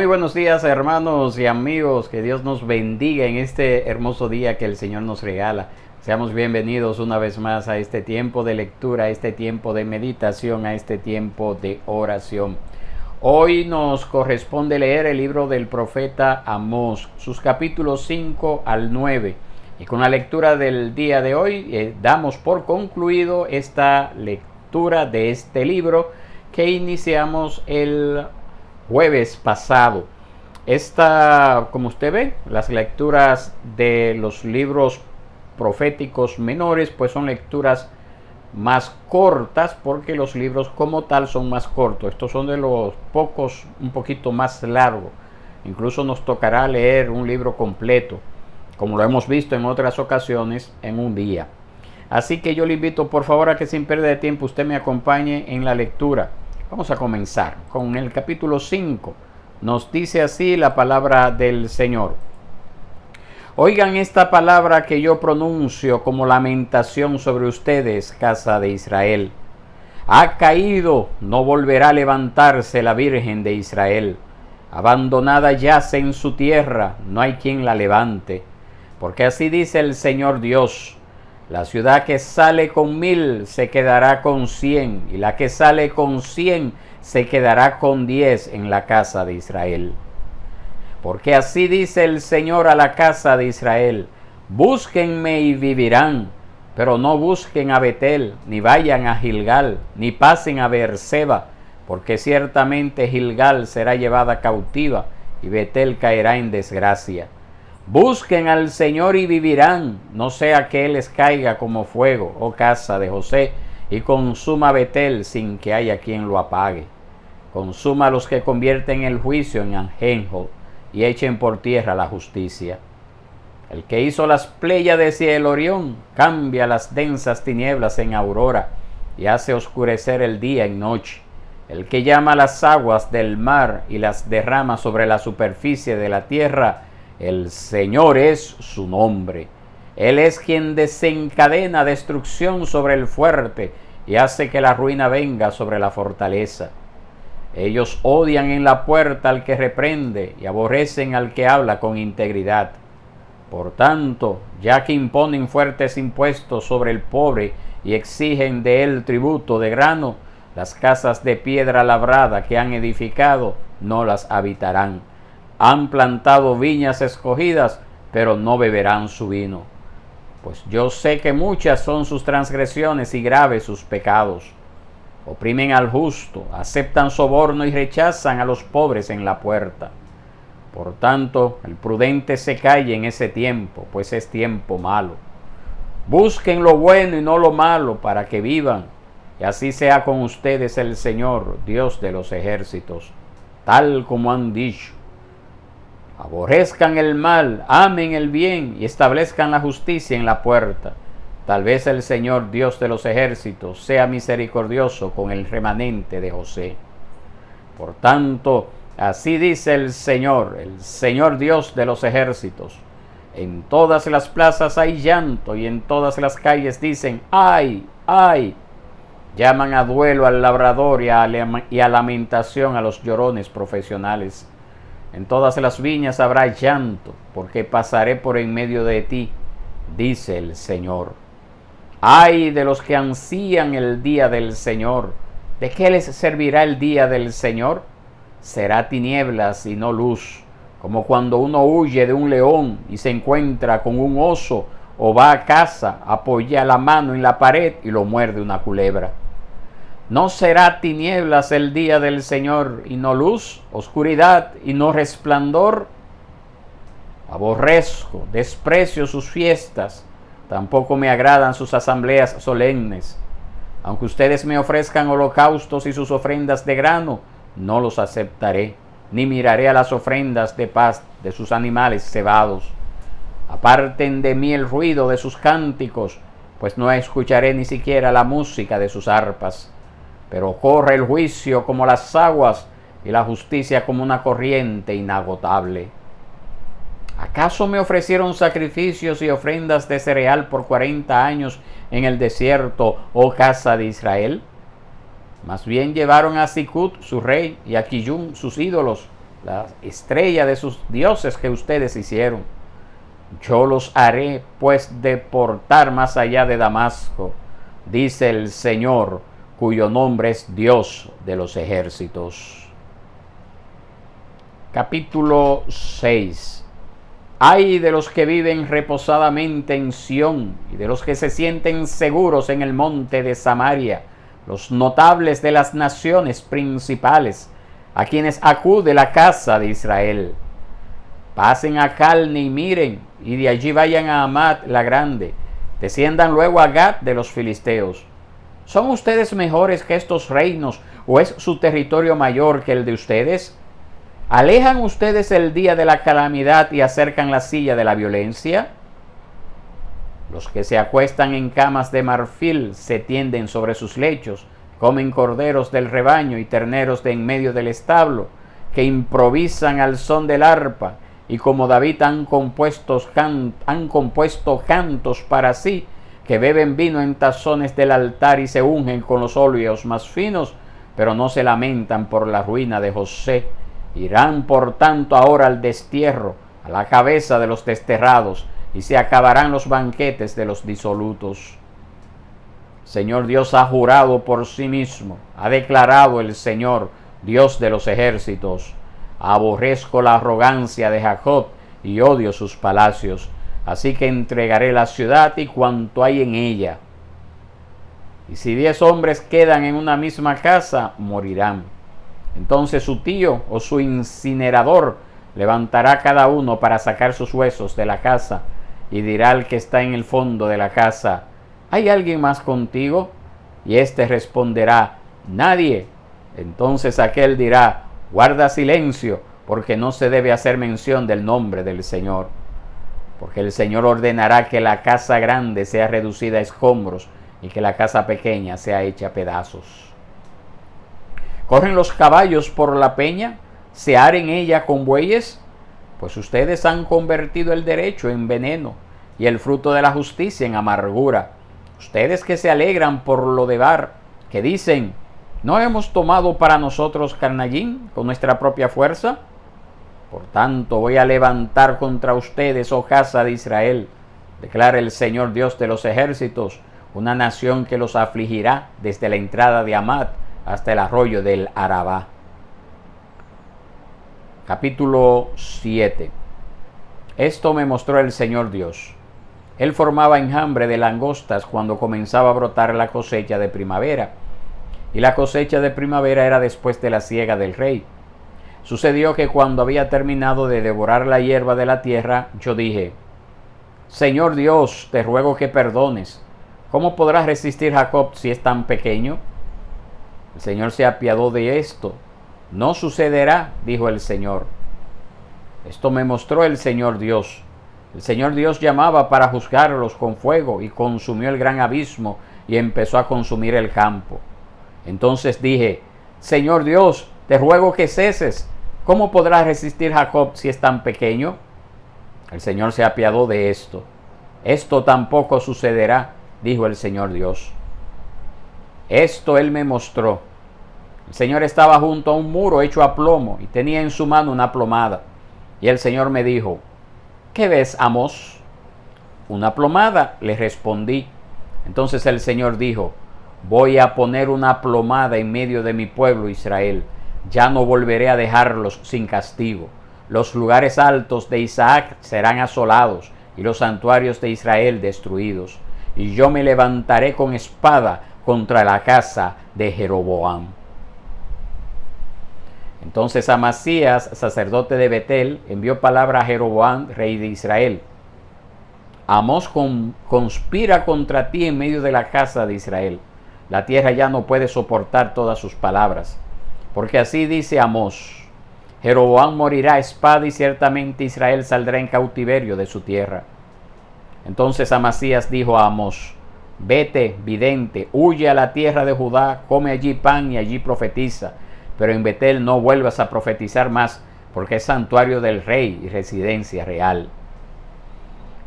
Muy buenos días, hermanos y amigos, que Dios nos bendiga en este hermoso día que el Señor nos regala. Seamos bienvenidos una vez más a este tiempo de lectura, a este tiempo de meditación, a este tiempo de oración. Hoy nos corresponde leer el libro del profeta Amós, sus capítulos 5 al 9. Y con la lectura del día de hoy damos por concluido esta lectura de este libro que iniciamos el jueves pasado. Como usted ve, las lecturas de los libros proféticos menores pues son lecturas más cortas, porque los libros como tal son más cortos. Estos son de los pocos un poquito más largos. Incluso nos tocará leer un libro completo, como lo hemos visto en otras ocasiones, en un día. Así que yo le invito por favor a que sin pérdida de tiempo usted me acompañe en la lectura. Vamos a comenzar con el capítulo 5. Nos dice así la palabra del Señor. Oigan esta palabra que yo pronuncio como lamentación sobre ustedes, casa de Israel. Ha caído, no volverá a levantarse la Virgen de Israel. Abandonada yace en su tierra, no hay quien la levante. Porque así dice el Señor Dios: la ciudad que sale con 1000 se quedará con 100, y la que sale con 100 se quedará con 10 en la casa de Israel. Porque así dice el Señor a la casa de Israel: búsquenme y vivirán, pero no busquen a Betel, ni vayan a Gilgal, ni pasen a Beerseba, porque ciertamente Gilgal será llevada cautiva, y Betel caerá en desgracia. Busquen al Señor y vivirán, no sea que Él les caiga como fuego, oh casa de José, y consuma Betel sin que haya quien lo apague. Consuma a los que convierten el juicio en ajenjo y echen por tierra la justicia. El que hizo las Pléyades y el Orión cambia las densas tinieblas en aurora y hace oscurecer el día en noche. El que llama las aguas del mar y las derrama sobre la superficie de la tierra, el Señor es su nombre. Él es quien desencadena destrucción sobre el fuerte y hace que la ruina venga sobre la fortaleza. Ellos odian en la puerta al que reprende y aborrecen al que habla con integridad. Por tanto, ya que imponen fuertes impuestos sobre el pobre y exigen de él tributo de grano, las casas de piedra labrada que han edificado no las habitarán. Han plantado viñas escogidas, pero no beberán su vino. Pues yo sé que muchas son sus transgresiones y graves sus pecados. Oprimen al justo, aceptan soborno y rechazan a los pobres en la puerta. Por tanto, el prudente se calle en ese tiempo, pues es tiempo malo. Busquen lo bueno y no lo malo, para que vivan, y así sea con ustedes el Señor, Dios de los ejércitos, tal como han dicho. Aborrezcan el mal, amen el bien y establezcan la justicia en la puerta. Tal vez el Señor, Dios de los ejércitos, sea misericordioso con el remanente de José. Por tanto, así dice el Señor Dios de los ejércitos: en todas las plazas hay llanto y en todas las calles dicen: ¡ay, ay! Llaman a duelo al labrador y a lamentación a los llorones profesionales. En todas las viñas habrá llanto, porque pasaré por en medio de ti, dice el Señor. ¡Ay de los que ansían el día del Señor! ¿De qué les servirá el día del Señor? Será tinieblas y no luz, como cuando uno huye de un león y se encuentra con un oso, o va a casa, apoya la mano en la pared y lo muerde una culebra. No será tinieblas el día del Señor y no luz, oscuridad y no resplandor. Aborrezco, desprecio sus fiestas, tampoco me agradan sus asambleas solemnes. Aunque ustedes me ofrezcan holocaustos y sus ofrendas de grano, no los aceptaré, ni miraré a las ofrendas de paz de sus animales cebados. Aparten de mí el ruido de sus cánticos, pues no escucharé ni siquiera la música de sus arpas. Pero corre el juicio como las aguas y la justicia como una corriente inagotable. ¿Acaso me ofrecieron sacrificios y ofrendas de cereal por 40 años en el desierto, oh casa de Israel? Más bien llevaron a Sicut, su rey, y a Quillún, sus ídolos, la estrella de sus dioses que ustedes hicieron. Yo los haré pues deportar más allá de Damasco, dice el Señor, cuyo nombre es Dios de los ejércitos. Capítulo 6. Ay de los que viven reposadamente en Sión y de los que se sienten seguros en el monte de Samaria, los notables de las naciones principales, a quienes acude la casa de Israel. Pasen a Calne y miren, y de allí vayan a Hamat la grande, desciendan luego a Gat de los filisteos. ¿Son ustedes mejores que estos reinos, o es su territorio mayor que el de ustedes? ¿Alejan ustedes el día de la calamidad y acercan la silla de la violencia? Los que se acuestan en camas de marfil se tienden sobre sus lechos, comen corderos del rebaño y terneros de en medio del establo, que improvisan al son del arpa, y como David han compuesto cantos para sí, que beben vino en tazones del altar y se ungen con los óleos más finos, pero no se lamentan por la ruina de José. Irán por tanto ahora al destierro, a la cabeza de los desterrados, y se acabarán los banquetes de los disolutos. Señor Dios ha jurado por sí mismo, ha declarado el Señor, Dios de los ejércitos: aborrezco la arrogancia de Jacob y odio sus palacios, así que entregaré la ciudad y cuanto hay en ella. Y si 10 hombres quedan en una misma casa, morirán. Entonces su tío o su incinerador levantará cada uno para sacar sus huesos de la casa, y dirá al que está en el fondo de la casa: ¿hay alguien más contigo? Y éste responderá: nadie. Entonces aquel dirá: guarda silencio, porque no se debe hacer mención del nombre del Señor. Porque el Señor ordenará que la casa grande sea reducida a escombros y que la casa pequeña sea hecha a pedazos. ¿Corren los caballos por la peña? ¿Se aren ella con bueyes? Pues ustedes han convertido el derecho en veneno y el fruto de la justicia en amargura. Ustedes que se alegran por lo de Bar, que dicen: ¿no hemos tomado para nosotros Carnallín con nuestra propia fuerza? Por tanto voy a levantar contra ustedes, oh casa de Israel, declara el Señor Dios de los ejércitos, una nación que los afligirá desde la entrada de Hamat hasta el arroyo del Arabá. Capítulo 7. Esto me mostró el Señor Dios. Él formaba enjambre de langostas cuando comenzaba a brotar la cosecha de primavera, y la cosecha de primavera era después de la siega del rey. Sucedió que cuando había terminado de devorar la hierba de la tierra, yo dije: Señor Dios, te ruego que perdones. ¿Cómo podrá resistir Jacob si es tan pequeño? El Señor se apiadó de esto. No sucederá, dijo el Señor. Esto me mostró el Señor Dios. El Señor Dios llamaba para juzgarlos con fuego, y consumió el gran abismo y empezó a consumir el campo. Entonces dije: Señor Dios, te ruego que ceses. ¿Cómo podrá resistir Jacob si es tan pequeño? El Señor se apiadó de esto. Esto tampoco sucederá, dijo el Señor Dios. Esto Él me mostró. El Señor estaba junto a un muro hecho a plomo y tenía en su mano una plomada. Y el Señor me dijo: ¿qué ves, Amós? Una plomada, le respondí. Entonces el Señor dijo: voy a poner una plomada en medio de mi pueblo Israel. Ya no volveré a dejarlos sin castigo. Los lugares altos de Isaac serán asolados y los santuarios de Israel destruidos. Y yo me levantaré con espada contra la casa de Jeroboam. Entonces Amasías, sacerdote de Betel, envió palabra a Jeroboam, rey de Israel: Amós conspira contra ti en medio de la casa de Israel. La tierra ya no puede soportar todas sus palabras. Porque así dice Amós: Jeroboam morirá a espada y ciertamente Israel saldrá en cautiverio de su tierra. Entonces Amasías dijo a Amós: vete, vidente, huye a la tierra de Judá, come allí pan y allí profetiza, pero en Betel no vuelvas a profetizar más, porque es santuario del rey y residencia real.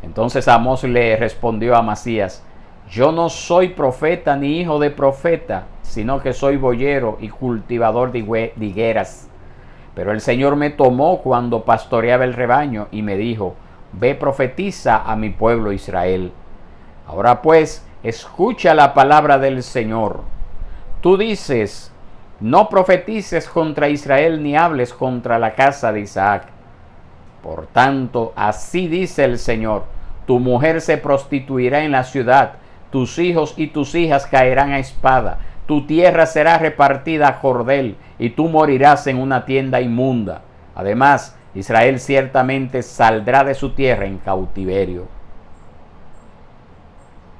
Entonces Amós le respondió a Amasías: yo no soy profeta ni hijo de profeta, sino que soy boyero y cultivador de higueras. Pero el Señor me tomó cuando pastoreaba el rebaño y me dijo: ve, profetiza a mi pueblo Israel. Ahora pues, escucha la palabra del Señor. Tú dices: no profetices contra Israel ni hables contra la casa de Isaac. Por tanto, así dice el Señor: tu mujer se prostituirá en la ciudad, tus hijos y tus hijas caerán a espada, tu tierra será repartida a cordel, y tú morirás en una tienda inmunda. Además, Israel ciertamente saldrá de su tierra en cautiverio.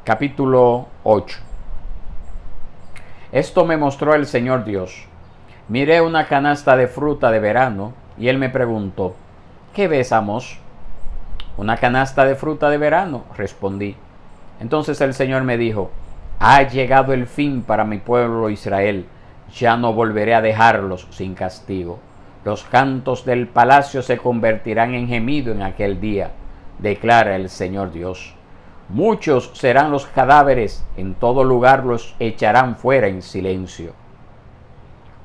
Capítulo 8. Esto me mostró el Señor Dios. Miré una canasta de fruta de verano, y él me preguntó: ¿qué ves, Amós? Una canasta de fruta de verano, respondí. Entonces el Señor me dijo: ha llegado el fin para mi pueblo Israel, ya no volveré a dejarlos sin castigo. Los cantos del palacio se convertirán en gemido en aquel día, declara el Señor Dios. Muchos serán los cadáveres, en todo lugar los echarán fuera en silencio.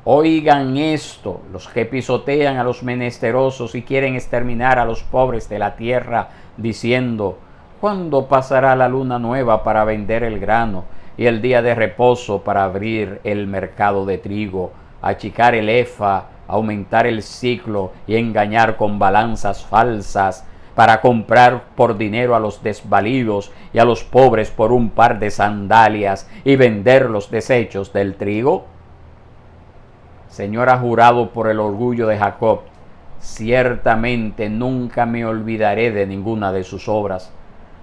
Oigan esto, los que pisotean a los menesterosos y quieren exterminar a los pobres de la tierra, diciendo: ¿cuándo pasará la luna nueva para vender el grano, y el día de reposo para abrir el mercado de trigo, achicar el efa, aumentar el ciclo y engañar con balanzas falsas, para comprar por dinero a los desvalidos y a los pobres por un par de sandalias, y vender los desechos del trigo? Señor ha jurado por el orgullo de Jacob: ciertamente nunca me olvidaré de ninguna de sus obras.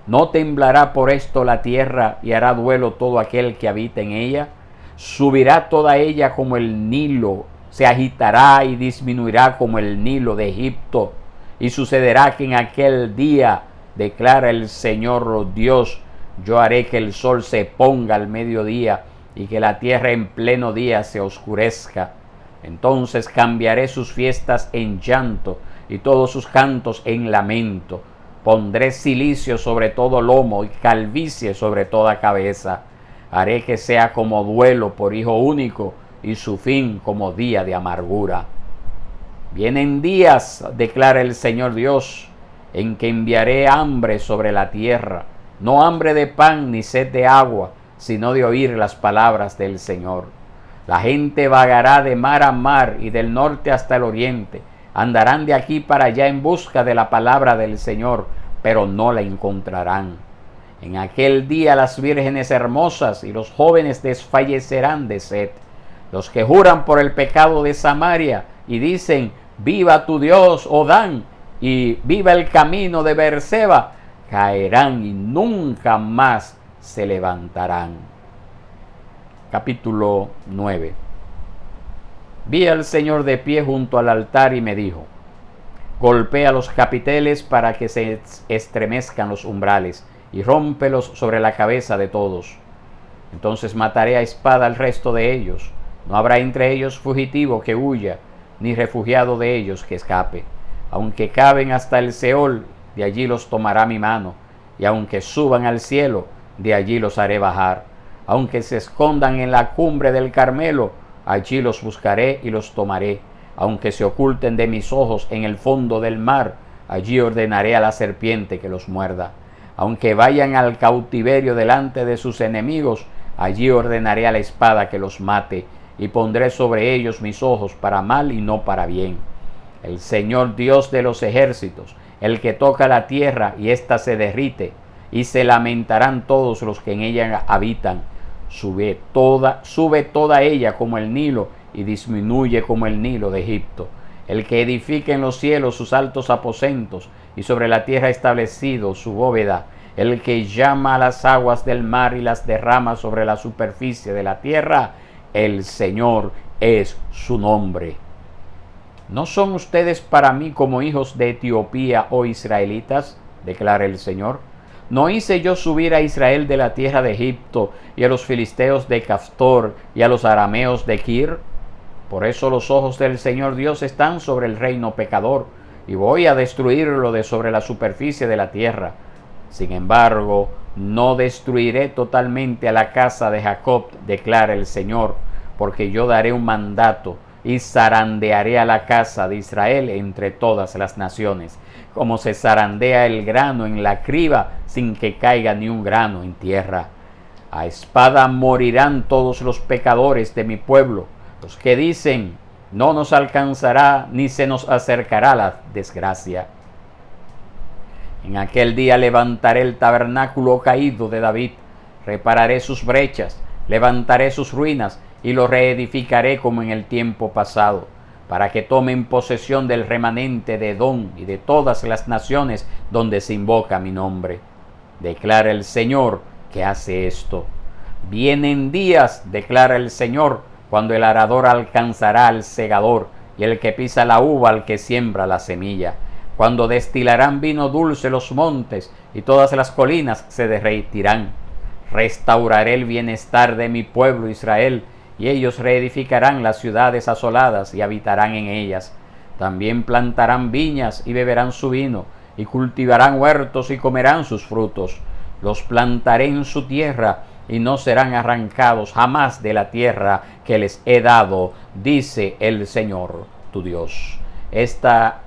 ¿No temblará por esto la tierra y hará duelo todo aquel que habita en ella? Subirá toda ella como el Nilo, se agitará y disminuirá como el Nilo de Egipto. Y sucederá que en aquel día, declara el Señor Dios, yo haré que el sol se ponga al mediodía y que la tierra en pleno día se oscurezca. Entonces cambiaré sus fiestas en llanto y todos sus cantos en lamento. Pondré cilicio sobre todo lomo y calvicie sobre toda cabeza. Haré que sea como duelo por hijo único y su fin como día de amargura. Vienen días, declara el Señor Dios, en que enviaré hambre sobre la tierra, no hambre de pan ni sed de agua, sino de oír las palabras del Señor. La gente vagará de mar a mar y del norte hasta el oriente. Andarán de aquí para allá en busca de la palabra del Señor, pero no la encontrarán. En aquel día las vírgenes hermosas y los jóvenes desfallecerán de sed. Los que juran por el pecado de Samaria y dicen: viva tu Dios, oh Dan, y viva el camino de Beerseba, caerán y nunca más se levantarán. Capítulo 9. Vi al Señor de pie junto al altar y me dijo: golpea los capiteles para que se estremezcan los umbrales, y rómpelos sobre la cabeza de todos. Entonces mataré a espada al resto de ellos. No habrá entre ellos fugitivo que huya, ni refugiado de ellos que escape. Aunque caben hasta el Seol, de allí los tomará mi mano, y aunque suban al cielo, de allí los haré bajar. Aunque se escondan en la cumbre del Carmelo, allí los buscaré y los tomaré. Aunque se oculten de mis ojos en el fondo del mar, allí ordenaré a la serpiente que los muerda. Aunque vayan al cautiverio delante de sus enemigos, allí ordenaré a la espada que los mate, y pondré sobre ellos mis ojos para mal y no para bien. El Señor Dios de los ejércitos, el que toca la tierra y ésta se derrite, y se lamentarán todos los que en ella habitan. Sube toda ella como el Nilo, y disminuye como el Nilo de Egipto. El que edifica en los cielos sus altos aposentos, y sobre la tierra establecido su bóveda. El que llama a las aguas del mar y las derrama sobre la superficie de la tierra. El Señor es su nombre. ¿No son ustedes para mí como hijos de Etiopía, oh israelitas?, declara el Señor. ¿No hice yo subir a Israel de la tierra de Egipto, y a los filisteos de Caftor, y a los arameos de Kir? Por eso los ojos del Señor Dios están sobre el reino pecador, y voy a destruirlo de sobre la superficie de la tierra. Sin embargo, no destruiré totalmente a la casa de Jacob, declara el Señor, porque yo daré un mandato, y zarandearé a la casa de Israel entre todas las naciones, como se zarandea el grano en la criba sin que caiga ni un grano en tierra. A espada morirán todos los pecadores de mi pueblo, los que dicen, no nos alcanzará ni se nos acercará la desgracia. En aquel día levantaré el tabernáculo caído de David, repararé sus brechas, levantaré sus ruinas y lo reedificaré como en el tiempo pasado, para que tomen posesión del remanente de Edom y de todas las naciones donde se invoca mi nombre. Declara el Señor que hace esto. Vienen días, declara el Señor, cuando el arador alcanzará al segador y el que pisa la uva al que siembra la semilla, cuando destilarán vino dulce los montes y todas las colinas se derretirán. Restauraré el bienestar de mi pueblo Israel, y ellos reedificarán las ciudades asoladas y habitarán en ellas. También plantarán viñas y beberán su vino, y cultivarán huertos y comerán sus frutos. Los plantaré en su tierra, y no serán arrancados jamás de la tierra que les he dado, dice el Señor tu Dios. Esta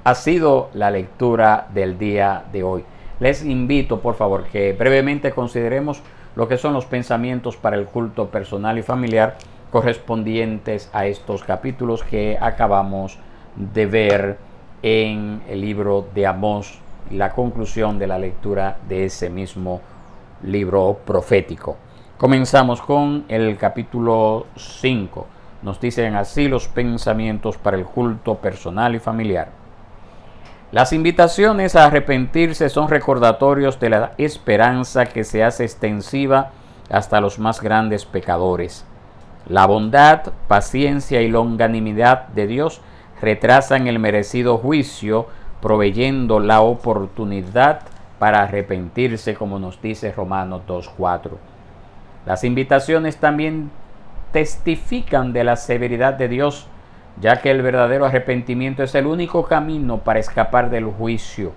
ha sido la lectura del día de hoy. Les invito, por favor, que brevemente consideremos lo que son los pensamientos para el culto personal y familiar correspondientes a estos capítulos que acabamos de ver en el libro de Amós, la conclusión de la lectura de ese mismo libro profético. Comenzamos con el capítulo 5. Nos dicen así los pensamientos para el culto personal y familiar. Las invitaciones a arrepentirse son recordatorios de la esperanza que se hace extensiva hasta los más grandes pecadores. La bondad, paciencia y longanimidad de Dios retrasan el merecido juicio, proveyendo la oportunidad para arrepentirse, como nos dice Romanos 2:4. Las invitaciones también testifican de la severidad de Dios, ya que el verdadero arrepentimiento es el único camino para escapar del juicio.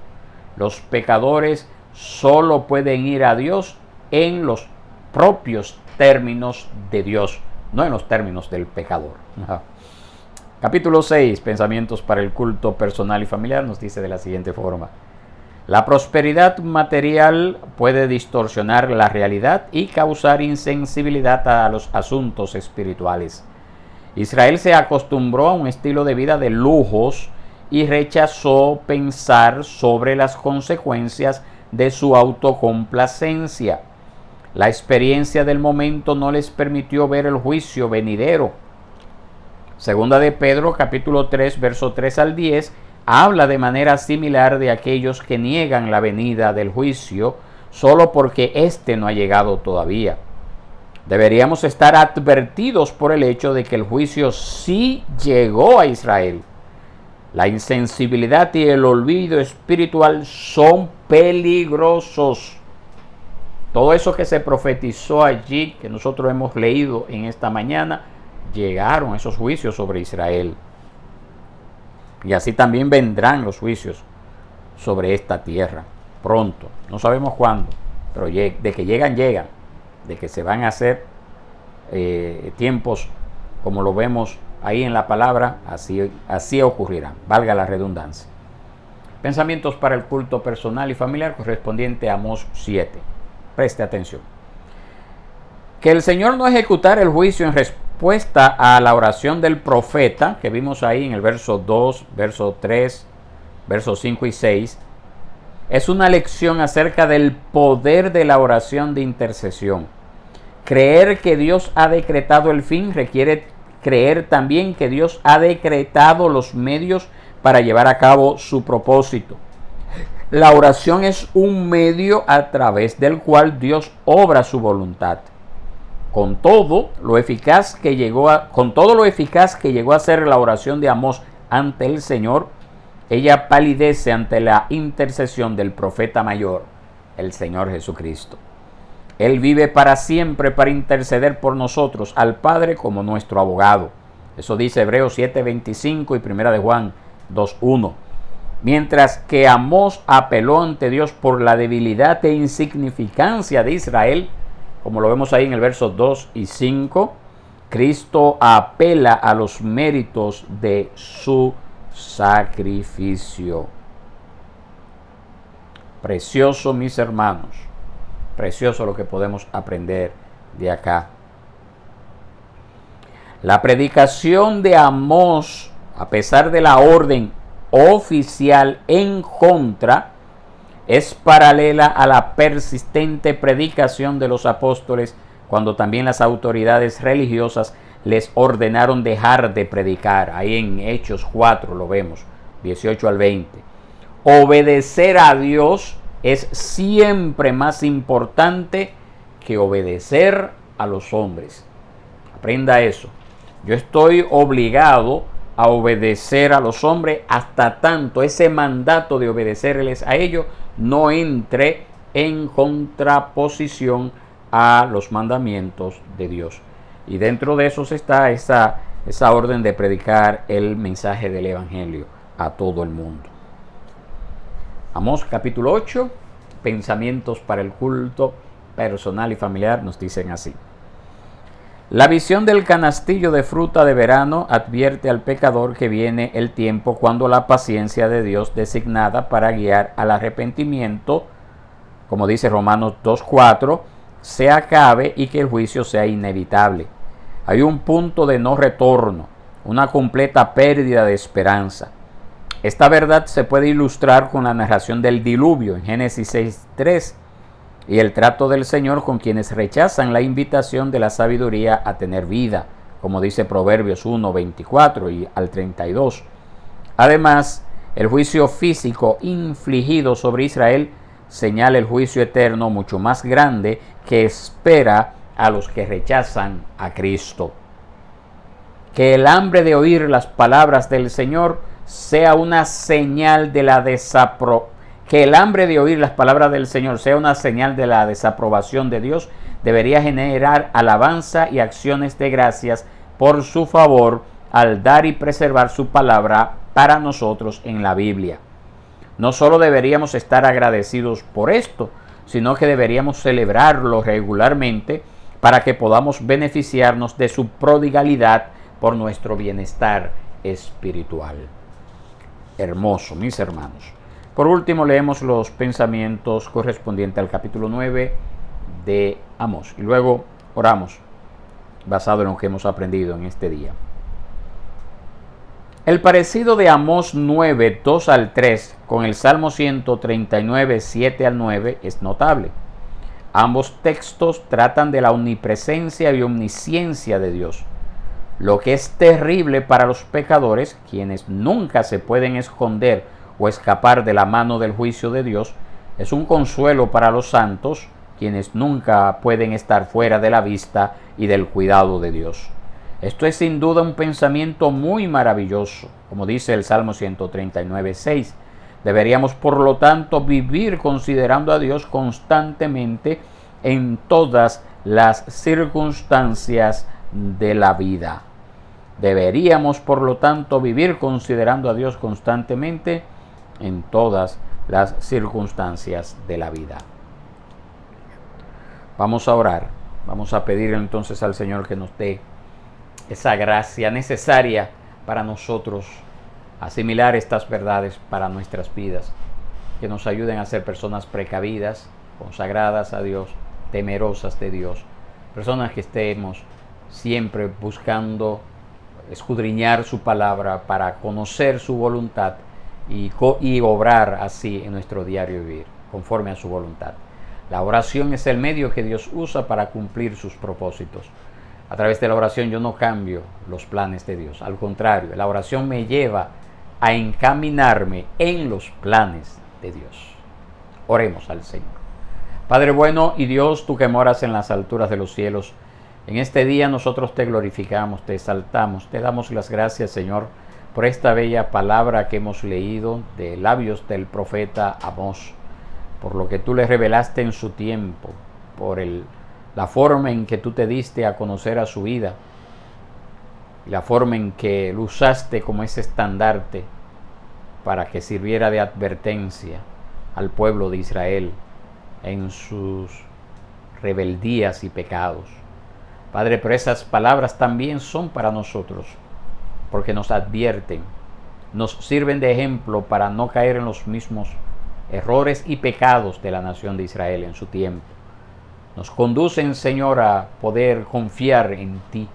Los pecadores solo pueden ir a Dios en los propios términos de Dios, no en los términos del pecador. Capítulo 6, pensamientos para el culto personal y familiar, nos dice de la siguiente forma. La prosperidad material puede distorsionar la realidad y causar insensibilidad a los asuntos espirituales. Israel se acostumbró a un estilo de vida de lujos y rechazó pensar sobre las consecuencias de su autocomplacencia. La experiencia del momento no les permitió ver el juicio venidero. Segunda de Pedro, capítulo 3, verso 3 al 10, habla de manera similar de aquellos que niegan la venida del juicio solo porque éste no ha llegado todavía. Deberíamos estar advertidos por el hecho de que el juicio sí llegó a Israel. La insensibilidad y el olvido espiritual son peligrosos. Todo eso que se profetizó allí, que nosotros hemos leído en esta mañana, llegaron esos juicios sobre Israel. Y así también vendrán los juicios sobre esta tierra. Pronto, no sabemos cuándo, pero de que llegan, llegan. De que se van a hacer tiempos como lo vemos ahí en la palabra, así ocurrirá, valga la redundancia. Pensamientos para el culto personal y familiar correspondiente a Amós 7. Preste atención. Que el Señor no ejecutara el juicio en respuesta a la oración del profeta, que vimos ahí en el verso 2, verso 3, versos 5 y 6, es una lección acerca del poder de la oración de intercesión. Creer que Dios ha decretado el fin requiere creer también que Dios ha decretado los medios para llevar a cabo su propósito. La oración es un medio a través del cual Dios obra su voluntad. Con todo lo eficaz que llegó a ser la oración de Amós ante el Señor, ella palidece ante la intercesión del profeta mayor, el Señor Jesucristo. Él vive para siempre para interceder por nosotros al Padre como nuestro abogado. Eso dice Hebreos 7:25 y 1 de Juan 2:1. Mientras que Amós apeló ante Dios por la debilidad e insignificancia de Israel, como lo vemos ahí en el verso 2 y 5, Cristo apela a los méritos de su sacrificio. Precioso, mis hermanos, precioso lo que podemos aprender de acá. La predicación de Amós, a pesar de la orden oficial en contra, es paralela a la persistente predicación de los apóstoles cuando también las autoridades religiosas les ordenaron dejar de predicar. Ahí en Hechos 4 lo vemos, 18 al 20. Obedecer a Dios es siempre más importante que obedecer a los hombres. Aprenda eso. Yo estoy obligado a obedecer a los hombres hasta tanto ese mandato de obedecerles a ellos no entre en contraposición a los mandamientos de Dios. Y dentro de esos está esa orden de predicar el mensaje del Evangelio a todo el mundo. Amós capítulo 8, pensamientos para el culto personal y familiar, nos dicen así. La visión del canastillo de fruta de verano advierte al pecador que viene el tiempo cuando la paciencia de Dios designada para guiar al arrepentimiento, como dice Romanos 2:4, se acabe y que el juicio sea inevitable. Hay un punto de no retorno, una completa pérdida de esperanza. Esta verdad se puede ilustrar con la narración del diluvio en Génesis 6:3 y el trato del Señor con quienes rechazan la invitación de la sabiduría a tener vida, como dice Proverbios 1:24 y al 32. Además, el juicio físico infligido sobre Israel señala el juicio eterno mucho más grande que espera a los que rechazan a Cristo. Que el hambre de oír las palabras del Señor sea una señal de la desaprobación de Dios, debería generar alabanza y acciones de gracias por su favor al dar y preservar su palabra para nosotros en la Biblia. No solo deberíamos estar agradecidos por esto, sino que deberíamos celebrarlo regularmente para que podamos beneficiarnos de su prodigalidad por nuestro bienestar espiritual. Hermoso, mis hermanos. Por último, leemos los pensamientos correspondientes al capítulo 9 de Amós y luego oramos basado en lo que hemos aprendido en este día. El parecido de Amós 9, 2 al 3 con el Salmo 139, 7 al 9 es notable. Ambos textos tratan de la omnipresencia y omnisciencia de Dios, lo que es terrible para los pecadores, quienes nunca se pueden esconder o escapar de la mano del juicio de Dios. Es un consuelo para los santos, quienes nunca pueden estar fuera de la vista y del cuidado de Dios. Esto es sin duda un pensamiento muy maravilloso, como dice el Salmo 139, 6. Deberíamos, por lo tanto, vivir considerando a Dios constantemente en todas las circunstancias de la vida. Deberíamos, por lo tanto, vivir considerando a Dios constantemente en todas las circunstancias de la vida. Vamos a orar. Vamos a pedir entonces al Señor que nos dé esa gracia necesaria para nosotros asimilar estas verdades para nuestras vidas, que nos ayuden a ser personas precavidas, consagradas a Dios, temerosas de Dios, personas que estemos siempre buscando escudriñar su palabra para conocer su voluntad y obrar así en nuestro diario vivir, conforme a su voluntad. La oración es el medio que Dios usa para cumplir sus propósitos. A través de la oración yo no cambio los planes de Dios. Al contrario, la oración me lleva a encaminarme en los planes de Dios. Oremos al Señor. Padre bueno y Dios, tú que moras en las alturas de los cielos, en este día nosotros te glorificamos, te exaltamos, te damos las gracias, Señor, por esta bella palabra que hemos leído de labios del profeta Amós, por lo que tú le revelaste en su tiempo, por la forma en que tú te diste a conocer a su vida, la forma en que lo usaste como ese estandarte para que sirviera de advertencia al pueblo de Israel en sus rebeldías y pecados. Padre, pero esas palabras también son para nosotros, porque nos advierten, nos sirven de ejemplo para no caer en los mismos errores y pecados de la nación de Israel en su tiempo. Nos conducen, Señor, a poder confiar en ti,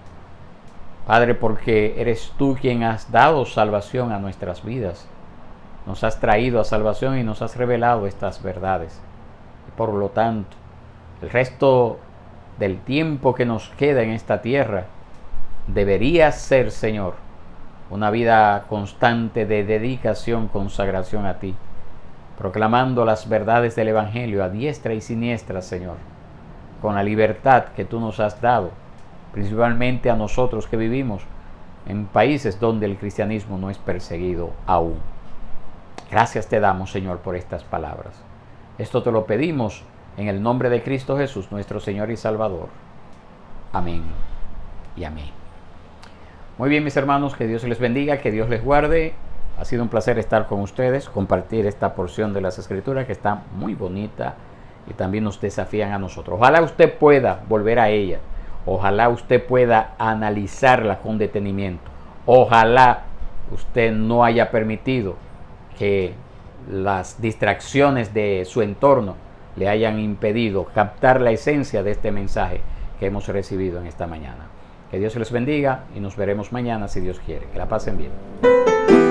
Padre, porque eres tú quien has dado salvación a nuestras vidas. Nos has traído a salvación y nos has revelado estas verdades. Y por lo tanto, el resto del tiempo que nos queda en esta tierra debería ser, Señor, una vida constante de dedicación, consagración a ti, proclamando las verdades del Evangelio a diestra y siniestra, Señor, con la libertad que tú nos has dado, principalmente a nosotros que vivimos en países donde el cristianismo no es perseguido aún. Gracias te damos, Señor, por estas palabras. Esto te lo pedimos en el nombre de Cristo Jesús, nuestro Señor y Salvador. Amén y amén. Muy bien, mis hermanos, que Dios les bendiga, que Dios les guarde. Ha sido un placer estar con ustedes, compartir esta porción de las Escrituras que está muy bonita y también nos desafían a nosotros. Ojalá usted pueda volver a ella. Ojalá usted pueda analizarla con detenimiento. Ojalá usted no haya permitido que las distracciones de su entorno le hayan impedido captar la esencia de este mensaje que hemos recibido en esta mañana. Que Dios les bendiga y nos veremos mañana si Dios quiere. Que la pasen bien.